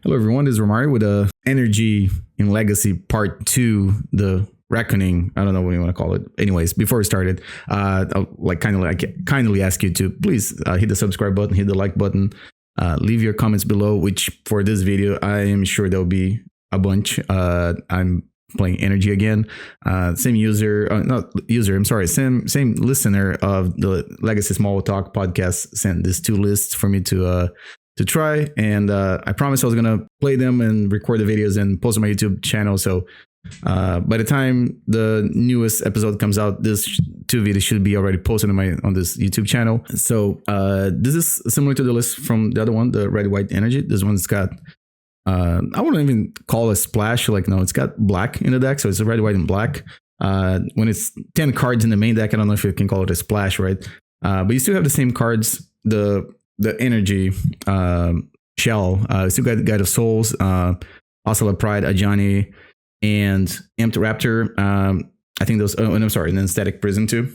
Hello everyone, this is Romario with Energy in Legacy Part 2, the Reckoning. I don't know what you want to call it. Anyways, before we started, I'll kindly ask you to please hit the subscribe button, hit the like button, leave your comments below, which for this video, I am sure there'll be a bunch. I'm playing Energy again. Same listener of the Legacy Small Talk podcast sent these two lists for me to try, and I promised I was gonna play them and record the videos and post on my YouTube channel. So by the time the newest episode comes out, this two videos should be already posted on this YouTube channel. So this is similar to the list from the other one, the RWb Energy. This one's got I wouldn't even call it splash, like no, it's got black in the deck, so it's a red, white, and black. When it's 10 cards in the main deck, I don't know if you can call it a splash, right? But you still have the same cards, the energy shell. Still got Guide of Souls, Ocelot Pride, Ajani, and Amped Raptor. I think those. Oh, and I'm sorry, and then Static Prison too.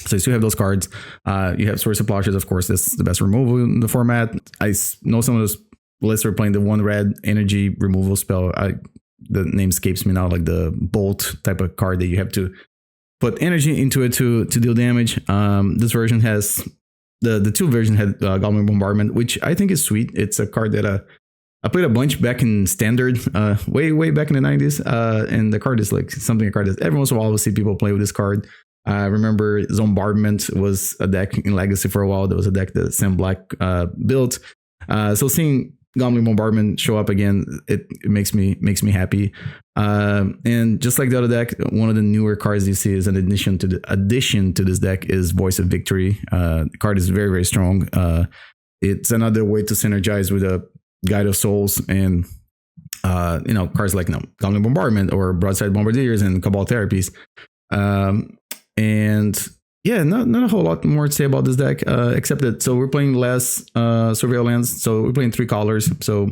So you still have those cards. You have Source of Plowshares, of course. That's the best removal in the format. I know some of those lists are playing the one red energy removal spell. The name escapes me now, like the bolt type of card that you have to put energy into it to deal damage. This version has the two version had Goblin Bombardment, which I think is sweet. It's a card that I played a bunch back in Standard, way back in the 90s, and the card is like something, a card that every once in a while we'll see people play with this card. I remember Bombardment was a deck in Legacy for a while. There was a deck that Sam Black built. So seeing Goblin Bombardment show up again, it makes me happy. And just like the other deck, one of the newer cards you see is an addition to this deck is Voice of Victory. The card is very, very strong. It's another way to synergize with a Guide of Souls and cards like Goblin Bombardment or Broadside Bombardiers and Cabal Therapies. And yeah, not a whole lot more to say about this deck, except that, so we're playing less Surveil lands, so we're playing 3 colors, so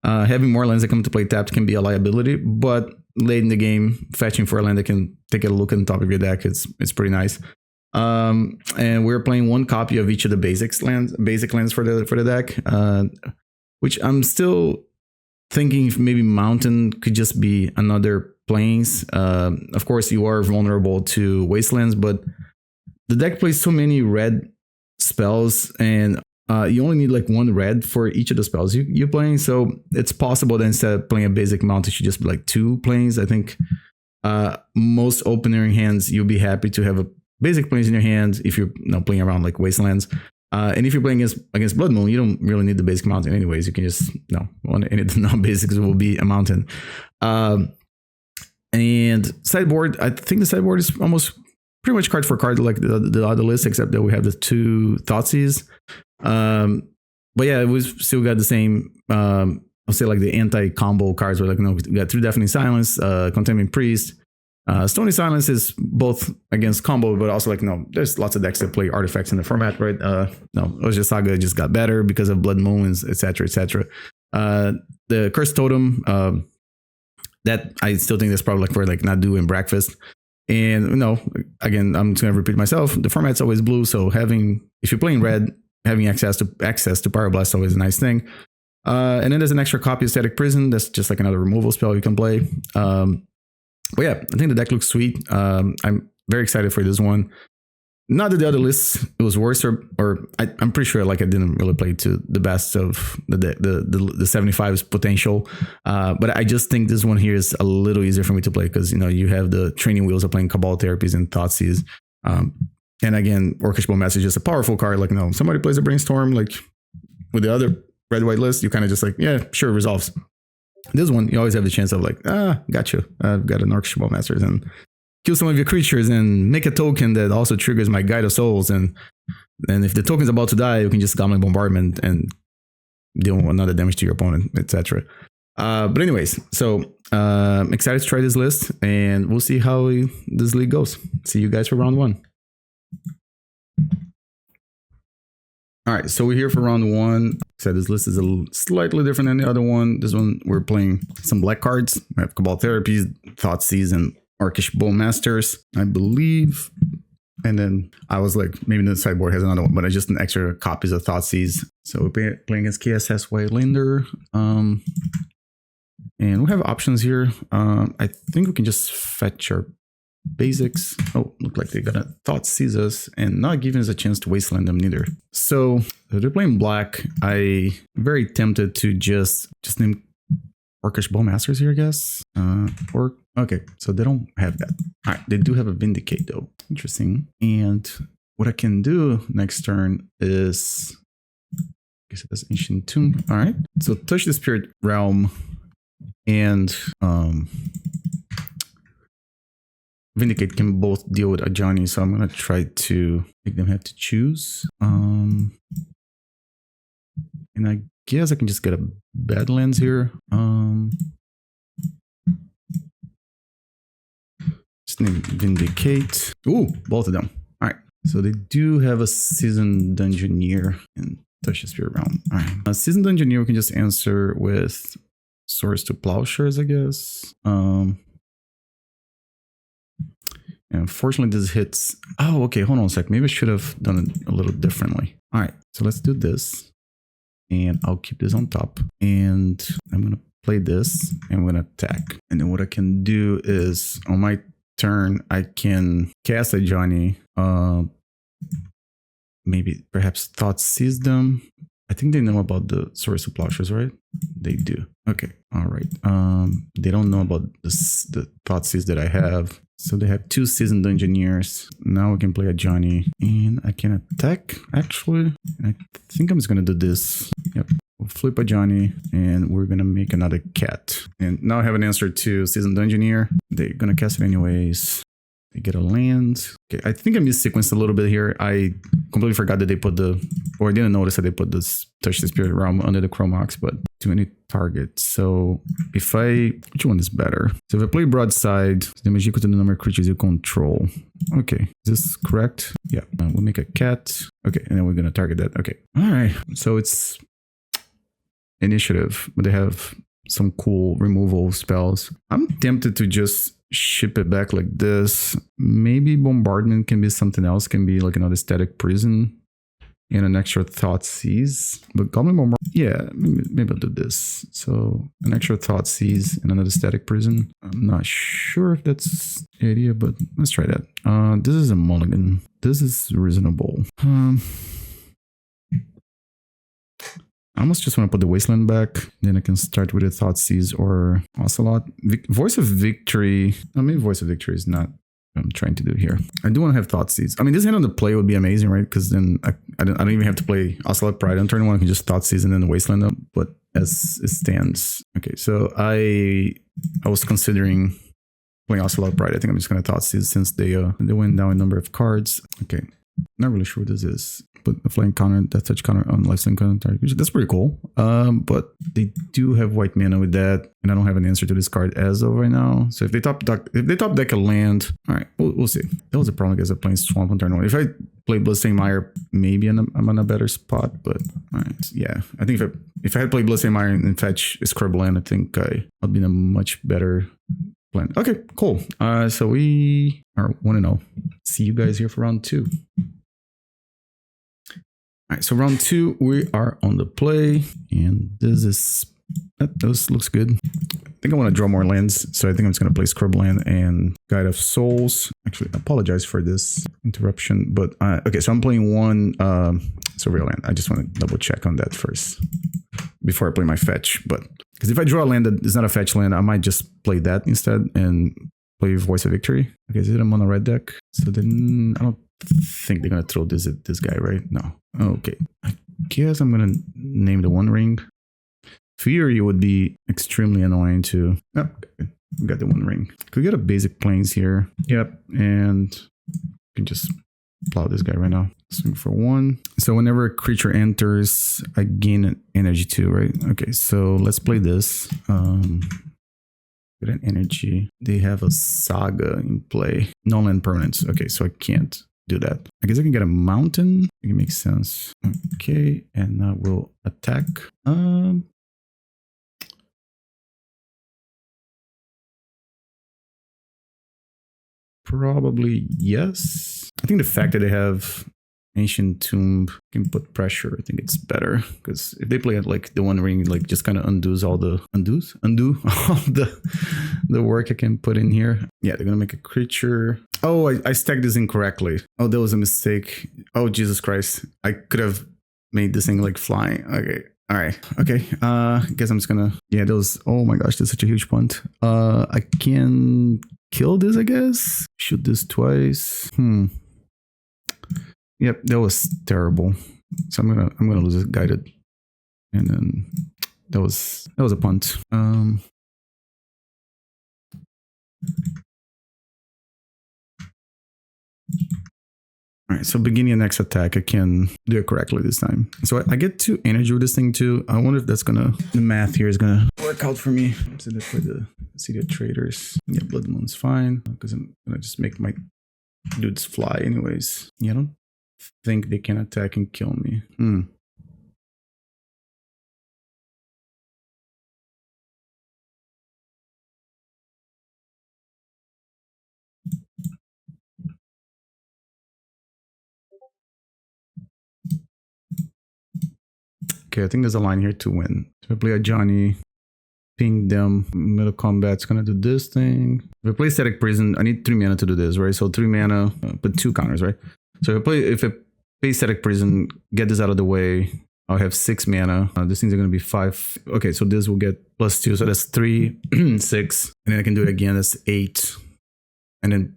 having more lands that come to play tapped can be a liability, but late in the game, fetching for a land that can take a look on top of your deck, it's pretty nice. And we're playing 1 copy of each of the basic lands for the deck, which I'm still thinking if maybe Mountain could just be another Plains. Of course, you are vulnerable to Wastelands, but the deck plays so many red spells, and you only need like 1 red for each of the spells you're playing. So it's possible that instead of playing a basic mount, it should just be like 2 planes. I think most opening hands, you'll be happy to have a basic planes in your hand if you're playing around like Wastelands. And if you're playing against Blood Moon, you don't really need the basic mountain anyways. You can just, any of the non-basics will be a mountain. And sideboard, I think the sideboard is almost pretty much card for card like the other list, except that we have the 2 Thoughtseize. But yeah, we've still got the same, I'll say like the anti-combo cards where we got 3 Deafening Silence, Containment Priest. Stony Silence is both against combo, but also there's lots of decks that play artifacts in the format, right? Orcish Saga just got better because of Blood Moons, etc., etc. The Cursed Totem, that I still think that's probably for not doing breakfast. And again, I'm just gonna repeat myself. The format's always blue, so if you're playing red, having access to Pyroblast is always a nice thing. And then there's an extra copy of Static Prison. That's just like another removal spell you can play. But yeah, I think the deck looks sweet. I'm very excited for this one. Not that the other lists it was worse, or I'm pretty sure I didn't really play to the best of the 75's potential. But I just think this one here is a little easier for me to play because you have the training wheels of playing Cabal Therapies and Thoughtseize. And again, Orcish Bowmasters is just a powerful card. Somebody plays a Brainstorm, with the other red white list, you kind of just yeah, sure, resolves. This one, you always have the chance of gotcha. I've got an Orcish Bowmasters and kill some of your creatures and make a token that also triggers my Guide of Souls. And if the token's about to die, you can just Goblin Bombardment and deal another damage to your opponent, etc. But anyways, so excited to try this list, and we'll see how this league goes. See you guys for round 1. All right, so we're here for round 1. So this list is slightly different than the other one. This one, we're playing some black cards. We have Cabal Therapy, Thoughtseize, and Orcish Bowmasters. I believe And then I was like, maybe the sideboard has another one, but I just an extra copies of Thoughtseize. So we're playing against KSS Waylander. And we have options here. I think we can just fetch our basics. Oh, look like they're gonna Thoughtseize us and not giving us a chance to Wasteland them neither. So if they're playing black, I'm very tempted to just name Orcish Bowmasters here, I guess. Okay, so they don't have that. All right, they do have a Vindicate though. Interesting. And what I can do next turn is, I guess it does Ancient Tomb. All right, so touch the Spirit Realm and Vindicate can both deal with Ajani, so I'm gonna try to make them have to choose. And I guess I can just get a Badlands here. Just name Vindicate. Ooh, both of them. All right, so they do have a Seasoned Dungeoneer and touch the Spirit Realm. All right, a Seasoned Dungeoneer we can just answer with Swords to Plowshares, I guess. And unfortunately, this hits. Oh, okay. Hold on a sec. Maybe I should have done it a little differently. All right. So let's do this. And I'll keep this on top. And I'm going to play this. And I'm going to attack. And then what I can do is on my turn, I can cast Ajani. Maybe perhaps Thoughtseize them. I think they know about the Swords to Plowshares, right? They do. Okay. All right. They don't know about this, the Thoughtseize that I have. So they have 2 Seasoned Dungeoneers. Now we can play Ajani. And I can attack, actually. I think I'm just going to do this. Yep. We'll flip Ajani. And we're going to make another cat. And now I have an answer to Seasoned Dungeoneer. They're going to cast it anyways. They get a land. Okay, I think I missequenced a little bit here. I completely forgot that they put or I didn't notice that they put this Touch the Spirit Realm under the Chromox, but too many targets. So which one is better? So if I play Broadside, damage equal to the number of creatures you control. Okay, is this correct? Yeah, we'll make a cat. Okay, and then we're going to target that. Okay, all right. So it's initiative, but they have some cool removal spells. I'm tempted to just ship it back like this. Maybe Bombardment can be something else, can be like another Static Prison and an extra Thoughtseize. But Goblin Bombardment, yeah, maybe I'll do this. So an extra Thoughtseize and another Static Prison. I'm not sure if that's the idea, but let's try that. This is a mulligan. This is reasonable. I almost just want to put the Wasteland back. Then I can start with a Thoughtseize or Ocelot. Voice of Victory. I mean, Voice of Victory is not what I'm trying to do here. I do want to have Thoughtseize. I mean, this hand on the play would be amazing, right? Because then I don't even have to play Ocelot Pride on turn 1. I can just Thoughtseize and then the Wasteland up. But as it stands. Okay, so I was considering playing Ocelot Pride. I think I'm just going to Thoughtseize since they went down a number of cards. Okay, not really sure what this is. Put a flying counter, death touch counter on lifelink counter. That's pretty cool. But they do have white mana with that, and I don't have an answer to this card as of right now. So if they top deck a land, all right, we'll see. That was a problem because I'm playing Swamp on turn 1. If I play Bloodstained Mire, maybe I'm in a better spot. But all right, yeah, I think if I had played Bloodstained Mire and fetch Scrubland, I think I'd be in a much better plan. Okay, cool. So we are 1-0. See you guys here for round 2. All right, so round 2, we are on the play, and this looks good. I think I want to draw more lands, so I think I'm just going to play Scrubland and Guide of Souls. Actually, I apologize for this interruption, but okay, so I'm playing one Surveil land. I just want to double check on that first before I play my fetch, but because if I draw a land that is not a fetch land, I might just play that instead and play Voice of Victory. Okay, is it a mono red deck? So then I don't think they're gonna throw this at this guy, right? No. Okay, I guess I'm gonna name the One Ring. Fury would be extremely annoying too. Oh, okay. We got the One Ring. Could we get a basic plains here? Yep, and we can just plow this guy right now. Swing for 1. So whenever a creature enters, I gain an energy too, right? Okay, so let's play this. Get an energy. They have a Saga in play. No land permanents. Okay, so I can't do that. I guess I can get a mountain. It makes sense. Okay, and now we'll attack. Probably yes. I think the fact that they have Ancient Tomb can put pressure. I think it's better because if they play it like the One Ring, like just kind of undo all the the work I can put in here. Yeah, they're gonna make a creature. Oh, I stacked this incorrectly. Oh, that was a mistake. Oh, Jesus Christ! I could have made this thing like flying. Okay. All right. Okay. I guess I'm just gonna. Yeah, those. Oh my gosh, that's such a huge punt. I can kill this. I guess shoot this twice. Yep, that was terrible. So I'm gonna lose it guided, and then that was a punt. All right, so beginning of next attack, I can do it correctly this time. So I get 2 energy with this thing too. I wonder if that's the math here is gonna work out for me. So that's for the City of Traders. Yeah, Blood Moon's fine because I'm gonna just make my dudes fly anyways. Yeah, I don't think they can attack and kill me. Okay, I think there's a line here to win. So I play Ajani, ping them, middle combat's gonna do this thing. If I play Static Prison, I need 3 mana to do this, right? So 3 mana, but 2 counters, right? So if I play Static Prison, get this out of the way, I'll have 6 mana. These things are gonna be 5. Okay, so this will get +2, so that's 3, 6, and then I can do it again, that's 8. And then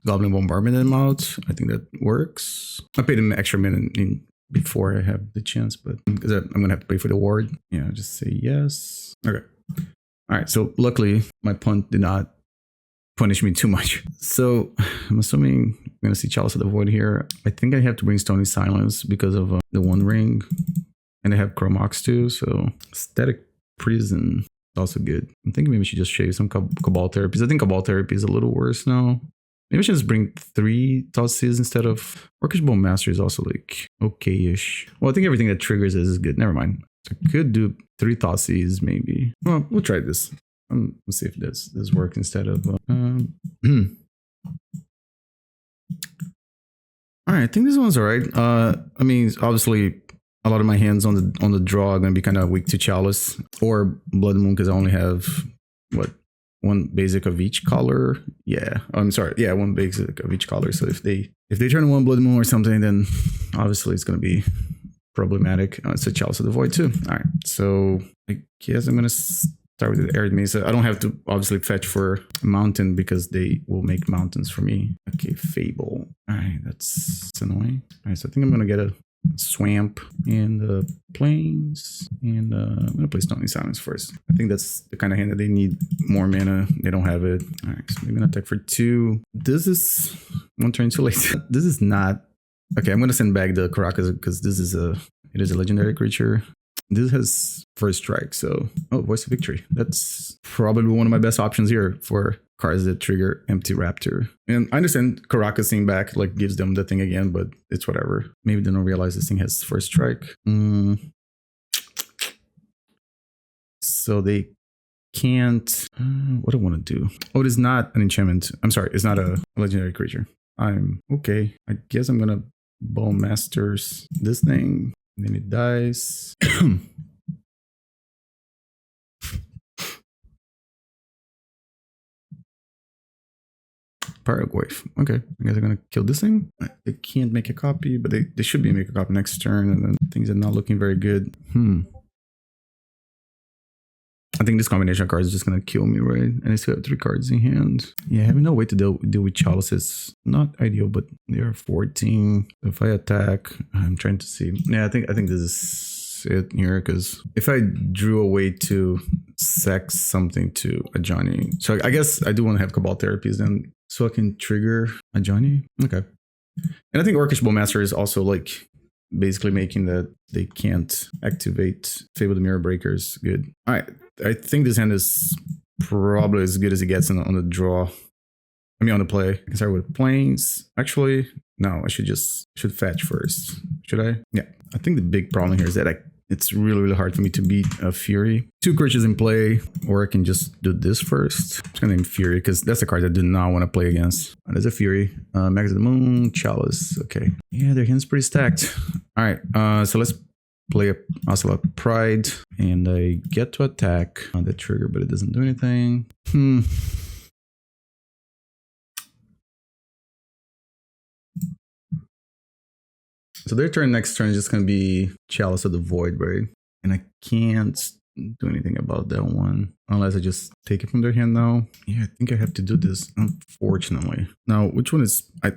Goblin Bombardment them out. I think that works. I paid them extra minute in before I have the chance, but because I'm gonna have to pay for the ward. Yeah, just say yes. Okay. All right. So luckily my punt did not punish me too much. So I'm assuming I'm gonna see Chalice of the Void here. I think I have to bring Stony Silence because of the One Ring, and I have Chromox too. So Static Prison is also good. I'm thinking maybe we should just shave some Cabal Therapies. I think Cabal Therapy is a little worse now. Maybe I should just bring 3 Thoughtseize instead of... Orcish Bowmasters is also like okay-ish. Well, I think everything that triggers is good. Never mind. So I could do 3 Thoughtseize maybe. Well, we'll try this. Let's see if this works instead of... All right, I think this one's all right. I mean, obviously, a lot of my hands on the draw are going to be kind of weak to Chalice or Blood Moon because I only have, what? 1 basic of each color. Yeah, I'm sorry. Yeah, 1 basic of each color. So if they turn 1 Blood Moon or something, then obviously it's going to be problematic. It's a Chalice of the Void too. All right, so I guess I'm going to start with the Arid Mesa. I don't have to obviously fetch for Mountain because they will make mountains for me. Okay, Fable. All right, that's annoying. All right, so I think I'm going to get a Swamp in the Plains, and I'm gonna play Stony Silence first. I think that's the kind of hand that they need more mana. They don't have it. All right, so I'm gonna attack for 2. This is 1 turn too late. This is not okay. I'm gonna send back the Karakas because it is a legendary creature. This has first strike, so Voice of Victory. That's probably one of my best options here for cards that trigger Amped Raptor. And I understand Karakas seeing back like gives them the thing again, but it's whatever. Maybe they don't realize this thing has first strike. So they can't. What do I want to do? Oh, it is not an enchantment. I'm sorry, it's not a legendary creature. I'm okay. I guess I'm gonna Bowmasters this thing. And then it dies. Paraguay. Okay, I guess I'm gonna kill this thing. They can't make a copy, but they should be make a copy next turn, and then things are not looking very good. I think this combination of cards is just gonna kill me, right? And I still have 3 cards in hand. Yeah, having no way to deal with Chalice is not ideal, but they are 14. If I attack, I'm trying to see. Yeah, I think this is it here, because if I drew a way to sack something to Ajani, so I guess I do want to have Cabal Therapies then, so I can trigger Ajani. Okay, and I think Orcish Bowmasters is also like basically making that they can't activate Fable the Mirror Breakers. Good. All right. I think this hand is probably as good as it gets on the draw. I mean, on the play. I can start with Plains. Actually, no, I should fetch first. Should I? Yeah. I think the big problem here is that I it's really, really hard for me to beat a Fury. 2 creatures in play, or I can just do this first. I'm just gonna name Fury, because that's a card I do not want to play against. Oh, there's a Fury. Max of the Moon, Chalice. Okay. Yeah, their hand's pretty stacked. Alright, so let's play a Ocelot Pride, and I get to attack on the trigger, but it doesn't do anything. So their turn next turn is just going to be Chalice of the Void, right? And I can't do anything about that one unless I just take it from their hand now. Yeah, I think I have to do this, unfortunately. Now, which one is... I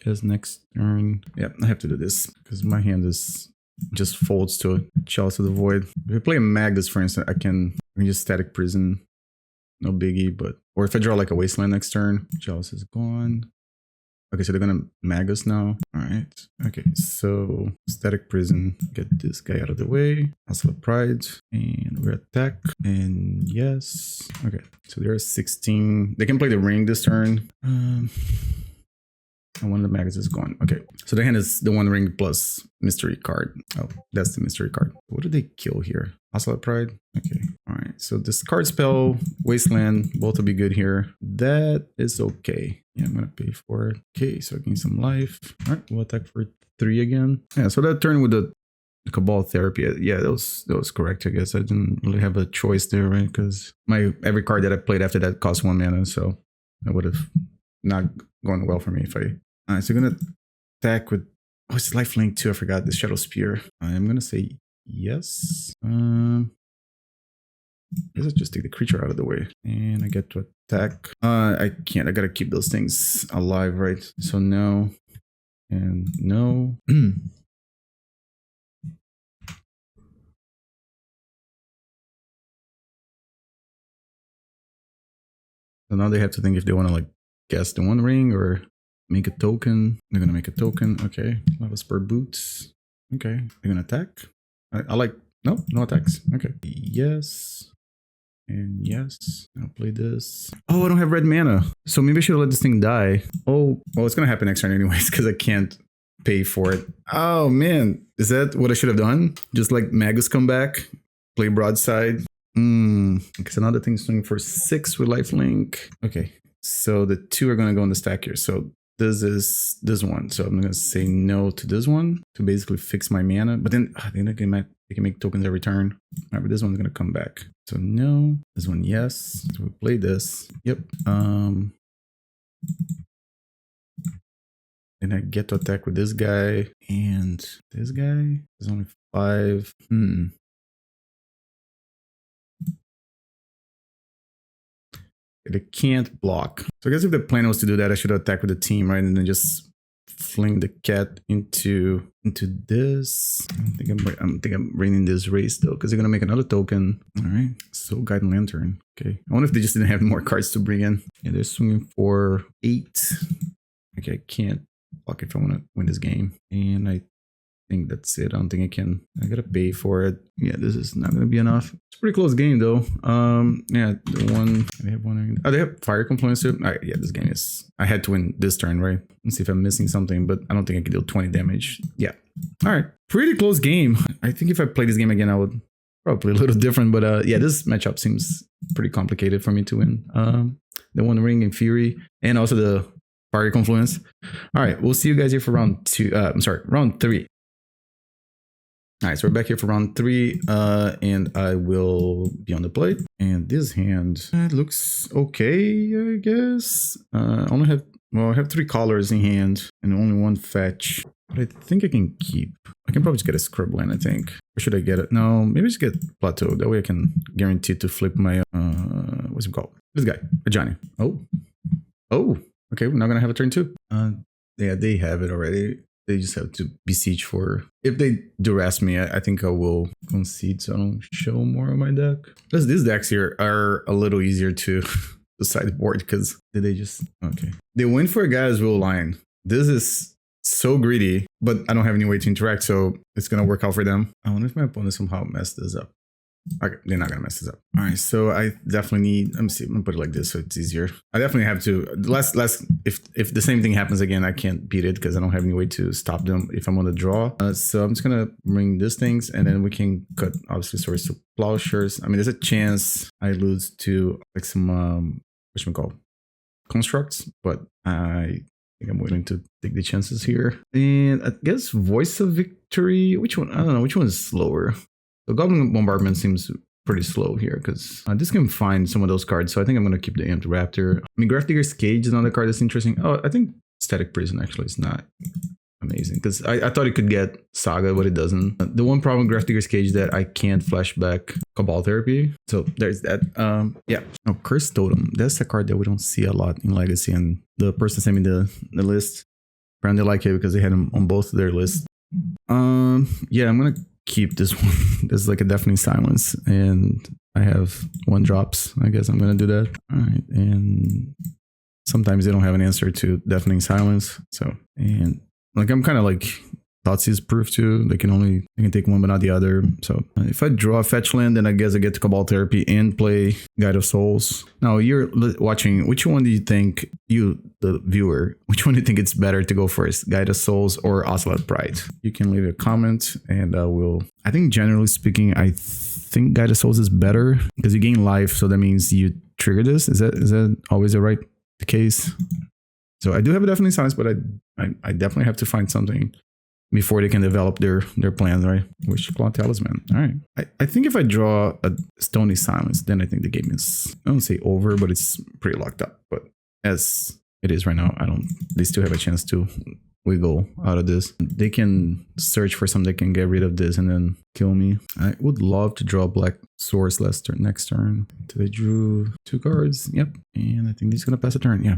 guess next turn... Yeah, I have to do this because my hand is just folds to a Chalice of the Void. If I play a Magus, for instance, I can just Static Prison. No biggie, but... Or if I draw like a Wasteland next turn, Chalice is gone. Okay, so they're gonna Magus now. Alright. Okay, so Static Prison. Get this guy out of the way. Ocelot Pride. And we attack. And yes. Okay, so they're 16. They can play the ring this turn. And one of the Magus is gone. Okay, so the hand is the One Ring plus mystery card. Oh, that's the mystery card. What did they kill here? Ocelot Pride? Okay, alright. So discard spell, Wasteland, both will be good here. That is okay. Yeah, I'm gonna pay for it. Okay, so I gain some life. Alright, we'll attack for 3 again. Yeah, so that turn with the Cabal Therapy, yeah, that was correct, I guess. I didn't really have a choice there, right? Because every card that I played after that cost 1 mana, so that would have not gone well for me if I... Alright, so I'm gonna attack with... Oh, it's lifelink too, I forgot the Shadow Spear. I'm gonna say yes. Let's just take the creature out of the way. And I get to attack. I can't, I gotta keep those things alive, right? So no. And no. So now they have to think if they want to like cast the One Ring or make a token. They're gonna make a token. Okay. Lava Spur Boots. Okay. They're gonna attack. I like... No, no attacks. Okay. Yes. And yes, I'll play this. Oh, I don't have red mana. So maybe I should let this thing die. Oh, well, it's going to happen next turn anyways because I can't pay for it. Oh, man. Is that what I should have done? Just like Magus come back, play Broadside. Because another thing's swinging for 6 with lifelink. Okay, so the 2 are going to go in the stack here. So this is this one. So I'm going to say no to this one to basically fix my mana. But then I think they can make tokens every turn. All right, but this one's going to come back. So no, this one, yes. So we play this. Yep. Then I get to attack with this guy and this guy. There's only 5. They can't block. So I guess if the plan was to do that, I should attack with the team, right? And then just fling the cat into this. I think I'm bringing this race though, because they're gonna make another token. All right. So Guiding Lantern. Okay. I wonder if they just didn't have more cards to bring in. Yeah, they're swinging for 8. Okay, I can't block if I want to win this game. And I think that's it. I don't think I can. I gotta pay for it. Yeah, this is not gonna be enough. It's a pretty close game though. Yeah, the one they have one. Oh, they have Fire Confluence too. All right, yeah, this game is. I had to win this turn, right? Let's see if I'm missing something, but I don't think I can deal 20 damage. Yeah. All right, pretty close game. I think if I play this game again, I would probably a little different. But yeah, this matchup seems pretty complicated for me to win. The One Ring and Fury, and also the Fire Confluence. All right, we'll see you guys here for round 2. Round 3. All right, so we're back here for round 3, and I will be on the plate. And this hand looks okay, I guess. I have 3 colors in hand and only 1 fetch. But I think I can keep. I can probably just get a Scrubland, I think. Or should I get it? No, maybe just get Plateau. That way I can guarantee to flip my, what's it called? This guy, Ajani. Oh, okay, we're not going to have a turn 2. Yeah, they have it already. They just have to besiege for... If they duress me, I think I will concede so I don't show more of my deck. Because these decks here are a little easier to sideboard because they just... Okay. They went for a guy's will line. This is so greedy, but I don't have any way to interact, so it's going to work out for them. I wonder if my opponent somehow messed this up. Okay, they're not gonna mess this up. All right, so I definitely need. Let me see. I'm gonna put it like this so it's easier. I definitely have to. Less. If the same thing happens again, I can't beat it because I don't have any way to stop them if I'm on the draw. So I'm just gonna bring these things, and then we can cut obviously source to Plowshares. I mean, there's a chance I lose to like some what we call constructs, but I think I'm willing to take the chances here. And I guess Voice of Victory. Which one? I don't know. Which one is slower? The Goblin Bombardment seems pretty slow here because this can find some of those cards. So I think I'm going to keep the Amped Raptor. I mean, Grafdigger's Cage is another card that's interesting. Oh, I think Static Prison actually is not amazing because I thought it could get Saga, but it doesn't. The one problem with Grafdigger's Cage is that I can't flashback Cabal Therapy. So there's that. Yeah. Oh, Cursed Totem. That's a card that we don't see a lot in Legacy. And the person sent me the list. Apparently they like it because they had them on both of their lists. Yeah, I'm going to keep this one. There's like a Deafening Silence, and I have 1-drops. I guess I'm gonna do that. All right, and sometimes they don't have an answer to Deafening Silence. So, and like I'm kind of like Thoughtseize proof too. They can take one but not the other. So if I draw a fetch land, then I guess I get to Cabal Therapy and play Guide of Souls. Now you're watching. Which one do you think, you the viewer, which one do you think it's better to go first, Guide of Souls or Ocelot Pride? You can leave a comment, and I think generally speaking, I think Guide of Souls is better because you gain life, so that means you trigger this. Is that always the case? So I do have a Deafening Silence, but I definitely have to find something before they can develop their plans, right? Wishclaw Talisman. All right. I think if I draw a Stony Silence, then I think the game is, I don't say over, but it's pretty locked up. But as it is right now, they still have a chance to wiggle out of this. They can search for something that can get rid of this and then kill me. I would love to draw Black Source next turn. So they drew 2 cards. Yep. And I think he's going to pass a turn. Yeah.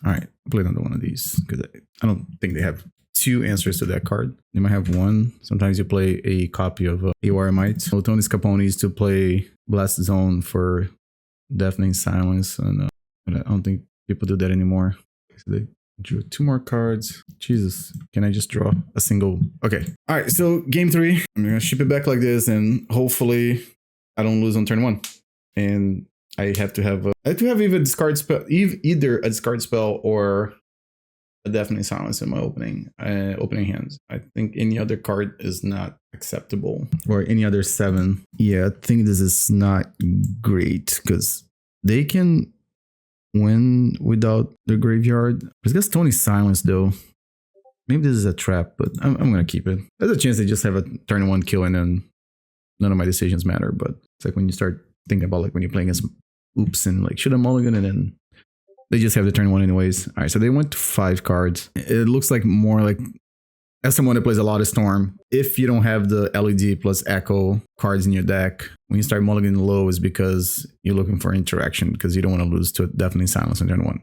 All right. I'll play another one of these because I don't think they have 2 answers to that card. They might have 1. Sometimes you play a copy of AOR Might. So Tony Scapone's to play Blast Zone for Deafening Silence. And but I don't think people do that anymore. So they drew 2 more cards. Jesus, can I just draw a single? Okay. All right. So game 3, I'm going to ship it back like this, and hopefully I don't lose on turn 1. And I have to have either a discard spell or a Deafening Silence in my opening hands. I think any other card is not acceptable, or any other 7. Yeah, I think this is not great because they can win without the graveyard. I guess Stony Silence though. Maybe this is a trap, but I'm gonna keep it. There's a chance they just have a turn 1 kill and then none of my decisions matter. But it's like when you start thinking about like when you're playing against Oops and like should I mulligan, and then they just have the turn 1 anyways. All right, so they went to 5 cards. It looks like more like as someone that plays a lot of Storm, if you don't have the LED plus Echo cards in your deck, when you start mulliganing low is because you're looking for interaction because you don't want to lose to Deafening Silence on turn 1.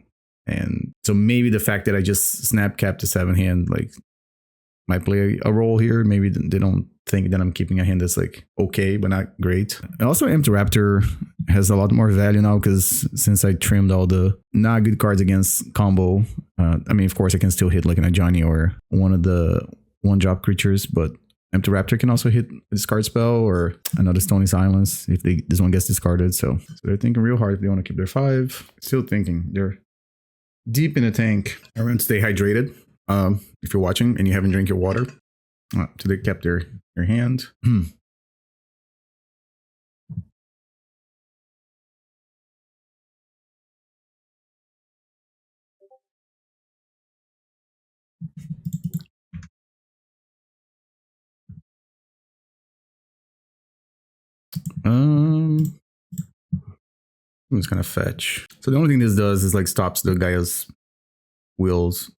And so maybe the fact that I just snap cap to 7 hand like might play a role here. Maybe they don't think that I'm keeping a hand that's like okay, but not great. And also Amped Raptor has a lot more value now because since I trimmed all the not good cards against combo, I mean, of course I can still hit like an Ajani or one of the 1-drop creatures, but Amped Raptor can also hit a discard spell or another Stony Silence if this one gets discarded. So they're thinking real hard if they want to keep their 5. Still thinking. They're deep in the tank. Everyone stay hydrated. If you're watching and you haven't drank your water, so they kept their hand. It's kind of fetch. So the only thing this does is like stops the guy's wheels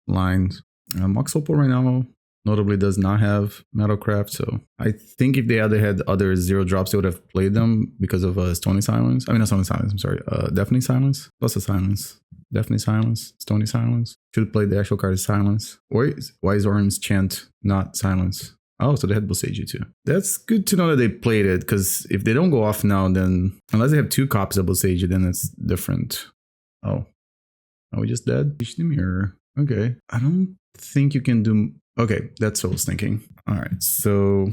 lines. Mox Opal right now notably does not have Metalcraft, so I think if they had other 0-drops, they would have played them because of Stony Silence. I mean, not Stony Silence, I'm sorry. Deafening Silence, plus a Silence. Deafening Silence, Stony Silence. Should play the actual card as Silence. Why is Orm's Chant not Silence? Oh, so they had Boseiju too. That's good to know that they played it, because if they don't go off now, then unless they have 2 copies of Boseiju, then it's different. Oh. Are we just dead? Deafening Mirror. Okay. I don't think you can do... Okay, that's what I was thinking. All right, so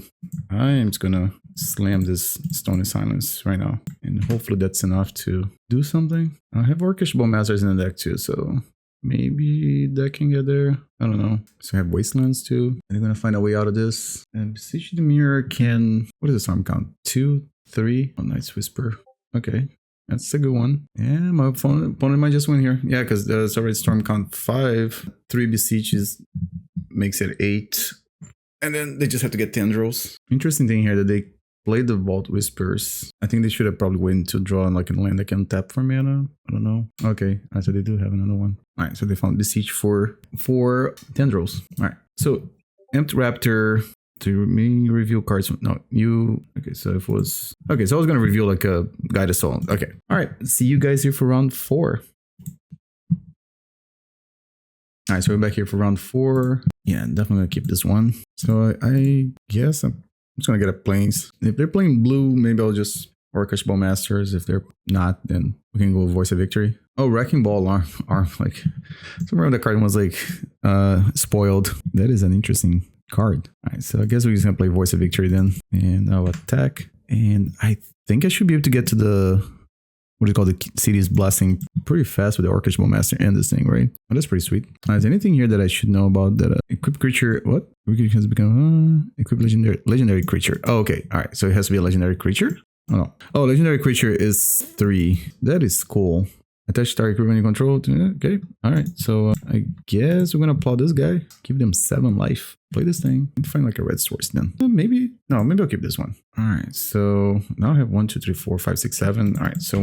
I am just gonna slam this Stony Silence right now. And hopefully that's enough to do something. I have Orcish Bowmasters in the deck too, so maybe that can get there. I don't know. So I have Wastelands too. And I'm gonna find a way out of this. And Beseech the Mirror can... What is this arm count? 2, 3? Oh, Night's Whisper. Okay. That's a good one. Yeah, my opponent might just win here. Yeah, because the already Storm count 5. 3 Beseeches makes it 8. And then they just have to get Tendrils. Interesting thing here that they played the Vault Whispers. I think they should have probably waited to draw like a land that can tap for mana. I don't know. Okay, so they do have another one. All right, so they found Beseech for 4 Tendrils. All right, so Amped Raptor. To me, reveal cards. No, you. Okay, so if it was. Okay, so I was going to reveal like a Guide Assault. Okay. All right. See you guys here for round 4. All right, so we're back here for round 4. Yeah, definitely going to keep this one. So I guess I'm just going to get a Plains. If they're playing blue, maybe I'll just Orcish Bowmasters. If they're not, then we can go Voice of Victory. Oh, Wrecking Ball arm. Like, somewhere the card was like spoiled. That is an interesting card. All right, so I guess we're just gonna play Voice of Victory then, and I'll attack. And I think I should be able to get to the what do you call the city's blessing pretty fast with the Orcish Bowmaster and this thing, right? Oh, that's pretty sweet. Is there anything here that I should know about that? Equipped creature. What? Has become equipped legendary creature. Oh, okay. All right. So it has to be a legendary creature. Oh no. Oh, legendary creature is 3. That is cool. Attach target equipment you control. Okay. All right. So I guess we're going to applaud this guy. Give them 7 life. Play this thing. Need to find like a red source then. Maybe. No, maybe I'll keep this one. All right. So now I have 1, 2, 3, 4, 5, 6, 7. All right. So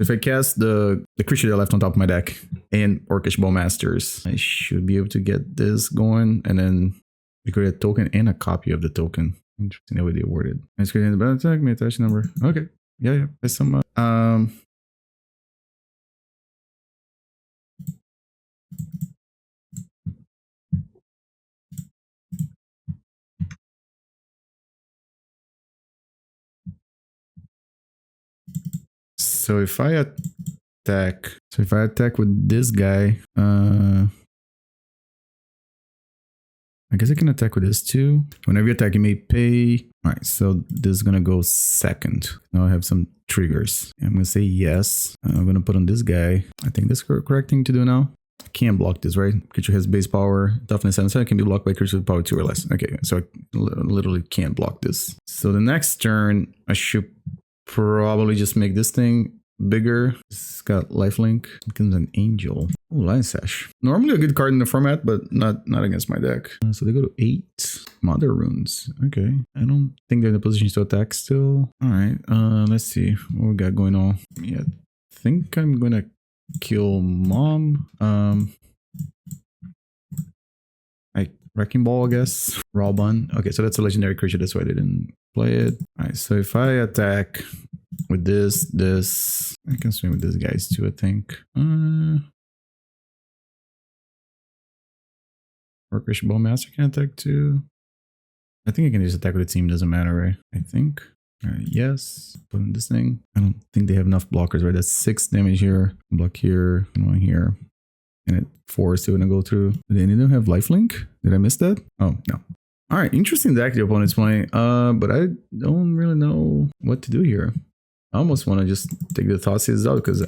if I cast the creature that left on top of my deck and Orcish Bowmasters, I should be able to get this going. And then we create a token and a copy of the token. Interesting the way they worded. Let's create the battle attack. May attach number. Okay. Yeah. There's some. So if I attack with this guy, I guess I can attack with this too. Whenever you attack, you may pay. All right, so this is gonna go second. Now I have some triggers. I'm gonna say yes. I'm gonna put on this guy. I think that's the correct thing to do now. I can't block this, right? Creature has base power, toughness 7, can be blocked by creatures with power 2 or less. Okay, so I literally can't block this. So the next turn, I should probably just make this thing bigger. It's got lifelink. It becomes an angel. Oh, Lion Sash. Normally a good card in the format, but not against my deck. So they go to 8. Mother Runes. Okay. I don't think they're in the position to attack still. All right. Let's see what we got going on. Yeah, I think I'm gonna kill Mom. Wrecking Ball, I guess. Raw Bun. Okay, so that's a legendary creature. That's why I didn't play it. All right, so if I attack with this, I can swing with these guys too, I think. Orcish Bowmaster can attack too. I think I can just attack with the team. Doesn't matter, right? I think. All right, yes. Put in this thing. I don't think they have enough blockers, right? That's 6 damage here. Block here. And 1 here. And it 4 is still gonna go through. Did any of them have lifelink? Did I miss that? Oh, no. All right, interesting deck the opponent's playing. But I don't really know what to do here. I almost want to just take the Thoughtseize out because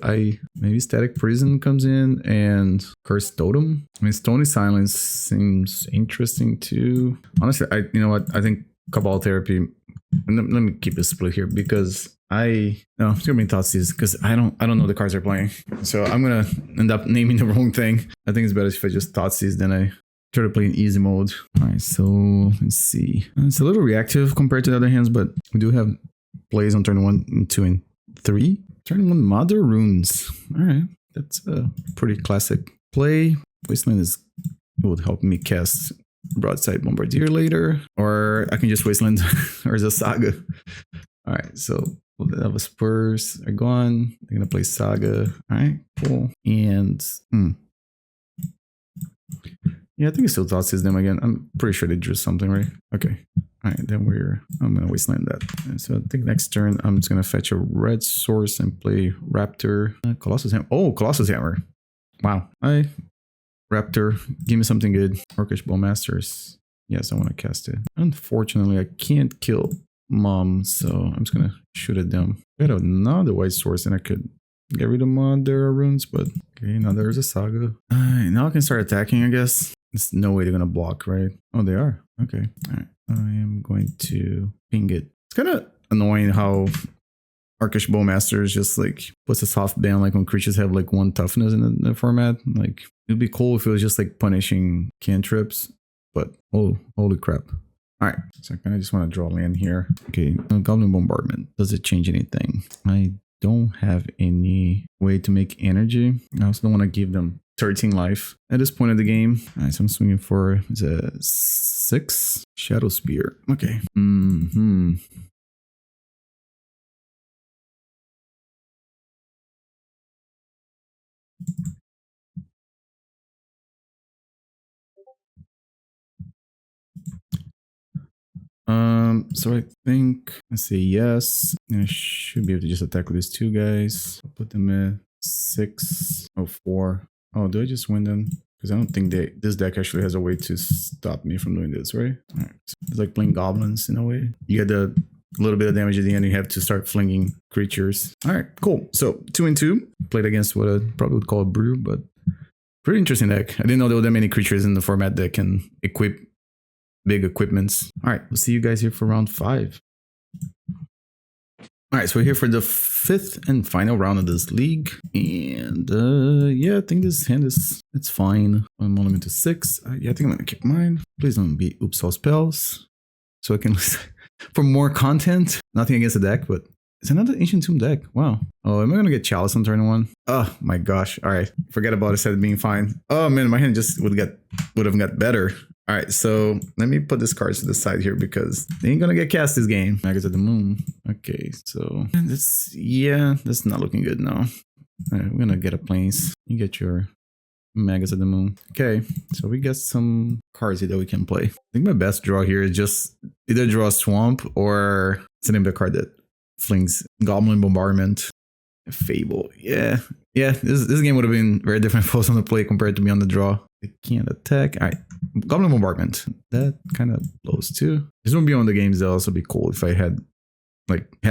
maybe Static Prison comes in and Cursed Totem. I mean, Stony Silence seems interesting too. Honestly, you know what? I think Cabal Therapy. Let me keep this split here because it's gonna be Thoughtseize because I don't know the cards they're playing. So I'm gonna end up naming the wrong thing. I think it's better if I just Thoughtseize than I try to play in easy mode. All right, so let's see. It's a little reactive compared to the other hands, but we do have plays on turn 1, 2, and 3. Turn 1 Mother Runes. All right, that's a pretty classic play. Wasteland would help me cast Broadside Bombardier later, or I can just Wasteland or the Saga. All right, so that was Spurs are gone. They're gonna play Saga. All right, cool. And yeah, I think it still Thoughtseize them again. I'm pretty sure they drew something, right? Okay. All right, then I'm gonna Wasteland that. And so I think next turn I'm just gonna fetch a red source and play Raptor. Colossus Hammer. Oh, Colossus Hammer. Wow. Raptor, give me something good. Orcish Bowmasters. Yes, I want to cast it. Unfortunately, I can't kill Mom, so I'm just gonna shoot at them. I got another white source, and I could get rid of their runes, but okay, now there's a Saga. Alright, now I can start attacking, I guess. There's no way they're gonna block, right? Oh, they are. Okay. Alright. I am going to ping it. It's kind of annoying how Orcish Bowmasters just like puts a soft ban like when creatures have like 1 toughness in the format. Like it'd be cool if it was just like punishing cantrips, but oh, holy crap. Alright, so I kind of just want to draw land here. Okay, Goblin Bombardment. Does it change anything? I don't have any way to make energy. I also don't want to give them 13 life at this point of the game. Alright, so I'm swinging for is a 6 Shadow Spear. Okay. So I think I say yes. I should be able to just attack with these 2 guys. I'll put them at 6 or 4. Oh, do I just win them? Because I don't think this deck actually has a way to stop me from doing this, right? Alright. So it's like playing goblins in a way. You get a little bit of damage at the end, you have to start flinging creatures. Alright, cool. So 2 and 2. Played against what I probably would call a brew, but pretty interesting deck. I didn't know there were that many creatures in the format that can equip big equipments. All right, we'll see you guys here for round 5. All right, so we're here for the 5th and final round of this league. And yeah, I think this hand it's fine. I'm only into 6. Yeah, I think I'm gonna keep mine. Please don't be oops all spells. So I can for more content. Nothing against the deck, but it's another Ancient Tomb deck. Wow. Oh, am I gonna get Chalice on turn 1? Oh my gosh. All right, forget about it. Said being fine. Oh man, my hand just would have got better. All right, so let me put this cards to the side here because they ain't gonna get cast this game. Magus at the Moon. Okay, so that's not looking good now. All right, we're gonna get a Plains. You get your Magus at the Moon. Okay, so we got some cards here that we can play. I think my best draw here is just either draw a Swamp or it's an card that flings Goblin Bombardment. Fable. Yeah. This game would have been very different for us on the play compared to me on the draw. I can't attack. All right, Goblin Bombardment. That kind of blows too. This would be on the games. That also be cool if I had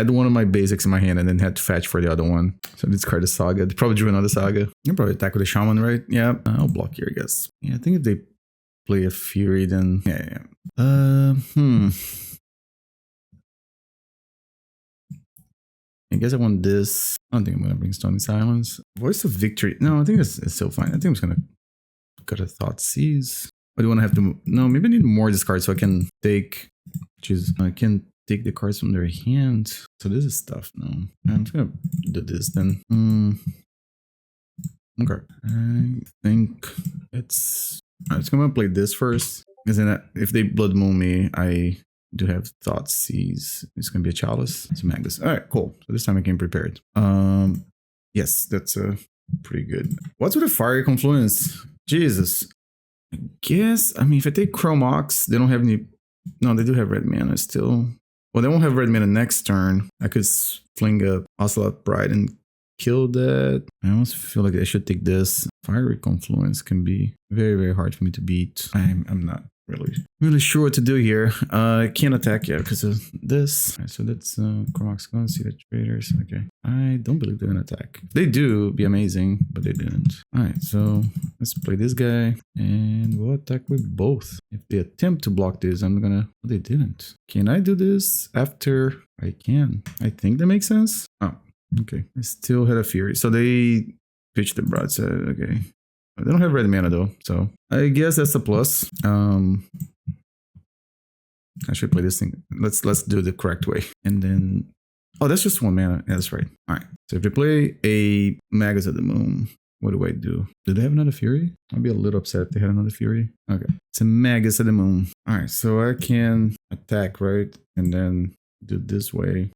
one of my basics in my hand and then had to fetch for the other one. So this card is Saga. They probably drew another Saga. You'll probably attack with a Shaman, right? Yeah. I'll block here, I guess. Yeah, I think if they play a Fury, then yeah. I guess I want this. I don't think I'm going to bring Stony Silence. Voice of Victory. No, I think it's still fine. I think I'm just going to got a Thoughtseize. Or do you want to have to... No, maybe I need more discards so I can take... I can take the cards from their hand. So this is stuff. No. I'm just going to do this then. Okay. I think it's... I'm just going to play this first. Because then if they Blood Moon me, I do have Thoughtseize. It's going to be a Chalice. It's a Magus. All right, cool. So this time I came prepared. Yes, that's pretty good. What's with the Fire Confluence? Jesus. I guess, I mean, if I take Chrome Ox, they don't have any... No, they do have red mana still. Well, they won't have red mana next turn. I could fling a Ocelot Pride and kill that. I almost feel like I should take this. Fiery Confluence can be very, very hard for me to beat. I'm not really sure what to do here. I can't attack yet because of this. Right, so that's Chrome Ox. Go and see the traders. Okay. I don't believe they're gonna attack. If they do, it'd be amazing, but they didn't. Alright, so let's play this guy and we'll attack with both. If they attempt to block this, I'm gonna... Oh, they didn't. Can I do this after? I can. I think that makes sense. Oh, okay. I still had a Fury. So they pitched the Broadside. Okay. They don't have red mana though, so I guess that's a plus. I should play this thing. Let's do it the correct way. And then, oh, that's just 1 mana. Yeah, that's right. All right. So if they play a Magus at the Moon, what do I do? Do they have another Fury? I'd be a little upset if they had another Fury. Okay. It's a Magus at the Moon. All right. So I can attack, right? And then do it this way.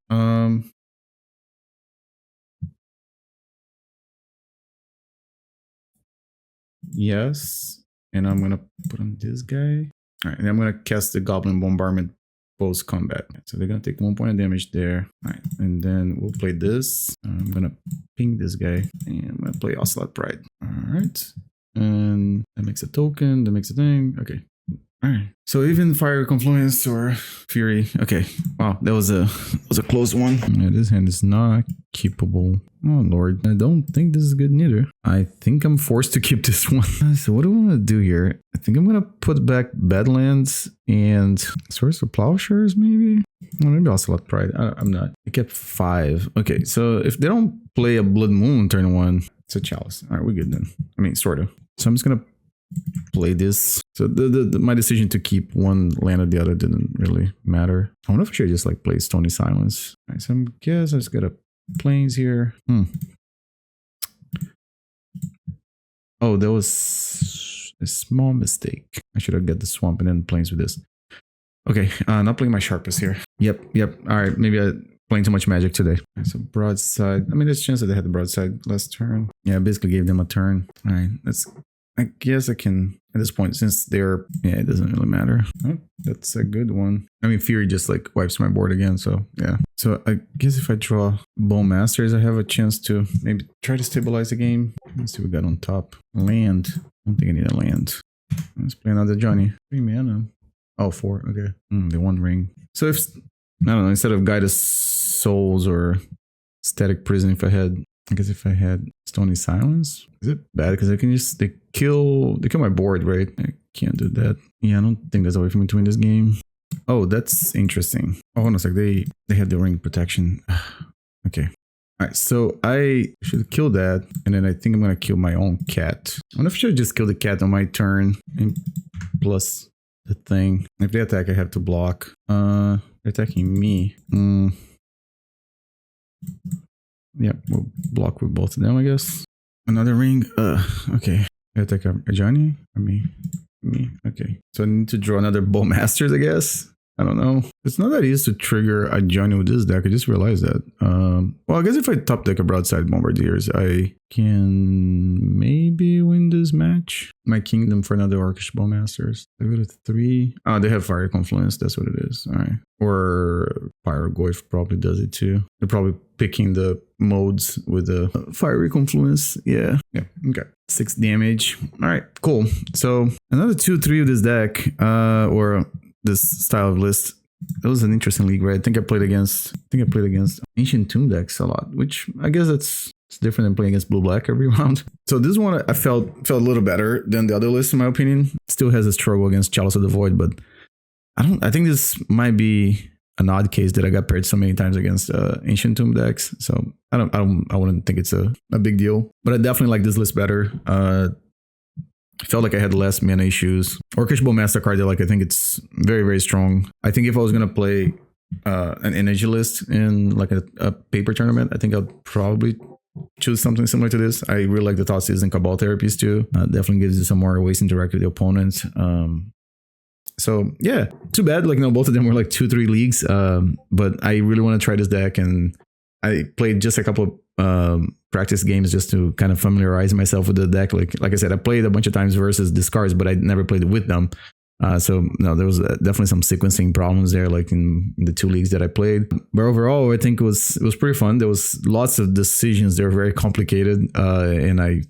Yes, and I'm gonna put on this guy. All right, and I'm gonna cast the Goblin Bombardment post combat. So they're gonna take 1 point of damage there. All right, and then we'll play this. I'm gonna ping this guy, and I'm gonna play Ocelot Pride. All right, And that makes a token, that makes a thing. Okay. All right. So even Fire Confluence or Fury. Okay. Wow, that was a close one. Yeah, this hand is not keepable. Oh Lord, I don't think this is good neither. I think I'm forced to keep this one. So what do I want to do here? I think I'm gonna put back Badlands and Source of Plowshares, maybe. Or maybe Ocelot Pride. I'm not. I kept 5. Okay, so if they don't play a Blood Moon turn 1, it's a Chalice. All right, we're good then. I mean, sort of. So I'm just gonna play this. So my decision to keep one land or the other didn't really matter. I wonder if I should just like play Stony Silence. All right, so I guess I just got a plains here. Oh, that was a small mistake. I should have got the swamp and then plains with this. Okay, not playing my sharpest here. Yep. All right, maybe I playing too much magic today. Right, so broadside. I mean, there's a chance that they had the broadside last turn. Yeah, I basically gave them a turn. All right, I guess I can, at this point, since they're, yeah, it doesn't really matter. Oh, that's a good one. I mean, Fury just like wipes my board again, so yeah. So I guess if I draw Bowmasters, I have a chance to maybe try to stabilize the game. Let's see what we got on top. Land. I don't think I need a land. Let's play another Ajani. 3 mana. Oh, 4. Okay. The 1 ring. So if, I don't know, instead of Guided Souls or Static Prison, I guess if I had Stony Silence, is it bad? Because I can just, they kill my board, right? I can't do that. Yeah, I don't think there's a way for me to win this game. Oh, that's interesting. Oh, hold on a sec. They had the ring protection. Okay. All right, so I should kill that, and then I think I'm gonna kill my own cat. I wonder if I should just kill the cat on my turn, and plus the thing. If they attack, I have to block. They're attacking me. Yeah, we'll block with both of them, I guess. Another ring. Okay. I attack Ajani or me? Me. Okay. So I need to draw another Bowmasters, I guess. I don't know. It's not that easy to trigger Ajani with this deck. I just realized that. Well, I guess if I top deck a Broadside Bombardiers, I can maybe win this match. My kingdom for another Orcish Bowmasters. I go to 3. Oh, they have Fire Confluence. That's what it is. All right. Or Pyrogoyf probably does it too. They're probably picking the modes with the Fiery Confluence. Yeah. Okay. 6 damage. All right. Cool. So another 2-3 of this deck, or this style of list. That was an interesting league, right? I think I played against Ancient Tomb decks a lot, which I guess it's different than playing against blue-black every round. So this one I felt a little better than the other list, in my opinion. Still has a struggle against Chalice of the Void, but I think this might be an odd case that I got paired so many times against Ancient Tomb decks. So I wouldn't think it's a big deal, but I definitely like this list better. I felt like I had less mana issues. Orcish Bowmaster card, I think it's very, very strong. I think if I was going to play an energy list in like a paper tournament, I think I'd probably choose something similar to this. I really like the Thoughtseize and Cabal Therapies too. Definitely gives you some more ways to interact with the opponent. So yeah, too bad. Both of them were like 2-3 leagues. But I really want to try this deck, and I played just a couple of practice games just to kind of familiarize myself with the deck. Like I said, I played a bunch of times versus discards, but I never played it with them. So no, there was definitely some sequencing problems there, like in the 2 leagues that I played. But overall, I think it was pretty fun. There was lots of decisions. They were very complicated, and I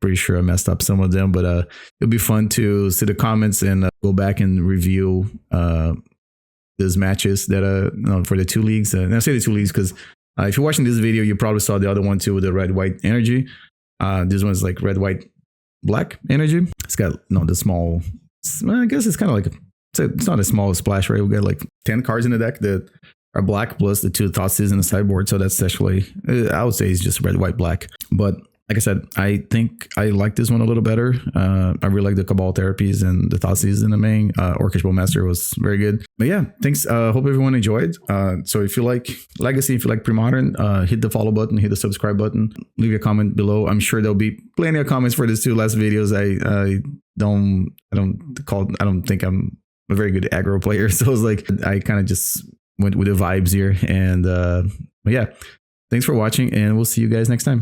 pretty sure I messed up some of them. But it'll be fun to see the comments and go back and review those matches that for the 2 leagues. And I say the 2 leagues because if you're watching this video, you probably saw the other one too with the red-white energy. This one's like red-white-black energy. It's got the small. I guess it's kind of like it's not a small splash, right? We got like 10 cards in the deck that are black plus the 2 Thoughtseize in the sideboard. So that's actually, I would say, it's just red-white-black. But like I said, I think I like this one a little better. I really like the Cabal Therapies and the Thoughtseize in the main. Orcish Bowmaster was very good. But yeah, thanks. Hope everyone enjoyed. So if you like Legacy, if you like Pre-Modern, hit the follow button, hit the subscribe button, leave a comment below. I'm sure there'll be plenty of comments for these 2 last videos. I don't think I'm a very good aggro player. So it's like, I kind of just went with the vibes here. And but yeah, thanks for watching, and we'll see you guys next time.